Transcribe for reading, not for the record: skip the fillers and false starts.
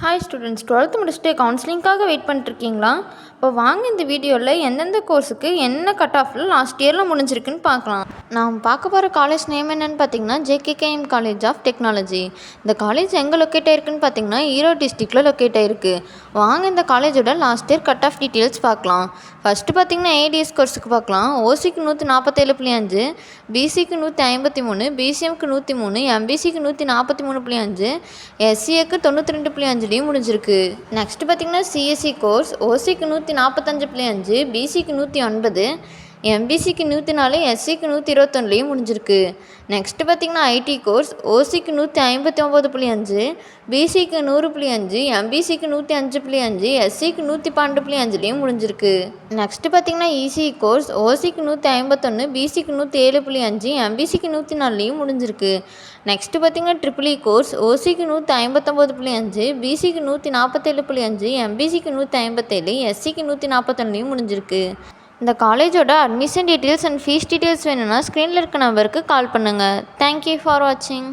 Hi students, 12th முடிச்சுட்டு கவுன்சிலிங்காக wait பண்ணிட்டுருக்கீங்களா? இப்போ வாங்க இந்த வீடியோவில் எந்தெந்த கோர்ஸுக்கு என்ன கட் ஆஃபில் லாஸ்ட் இயரில் முடிஞ்சிருக்குன்னு பார்க்கலாம். நான் பார்க்க போகிற காலேஜ் நேம் என்னென்னு பார்த்தீங்கன்னா ஜேகேகேஎம் காலேஜ் ஆஃப் டெக்னாலஜி. இந்த காலேஜ் எங்கே லொக்கேட் ஆயிருக்குன்னு பார்த்தீங்கன்னா ஈரோடு டிஸ்ட்ரிக்டில் லொக்கேட் ஆயிருக்கு. வாங்க இந்த காலேஜோட last year cut off details பார்க்கலாம். ஃபஸ்ட்டு பார்த்தீங்கன்னா ஏடிஎஸ் கோர்ஸுக்கு பார்க்கலாம். ஓசிக்கு 147.5, பிசிக்கு 153, பிசிஎம்க்கு 103, எம்பிசிக்கு 143.5, எஸ்சிஏக்கு 92.5 முடிஞ்சிருக்கு. நெக்ஸ்ட் பார்த்தீங்கன்னா சிஎஸ்சி கோர்ஸ். ஓசிக்கு 145.5, பிசிக்கு 109, எம்பிசிக்கு 104, எஸ்சிக்கு 121 முடிஞ்சிருக்கு. நெக்ஸ்ட் பார்த்தீங்கன்னா ஐடி கோர்ஸ். ஓசிக்கு 159.5, பிசிக்கு 100.5, எம்பிசிக்கு 105.5, எஸ்சிக்கு 112.5 முடிஞ்சிருக்கு. நெக்ஸ்ட் பார்த்தீங்கன்னா இசி கோர்ஸ். ஓசிக்கு 151, பிசிக்கு 107.5, எம்பிசிக்கு 104 முடிஞ்சிருக்கு. நெக்ஸ்ட் பார்த்தீங்கன்னா ட்ரிபிள் இ கோர்ஸ். ஓசிக்கு 159.5, பிசிக்கு 147.5, எம்பிசிக்கு 157, எஸ்சிக்கு 141 முடிஞ்சிருக்கு. இந்த காலேஜோட admission details and fees details வேணும்னா ஸ்க்ரீனில் இருக்க நம்பருக்கு கால் பண்ணுங்கள். தேங்க்யூ ஃபார் வாட்சிங்.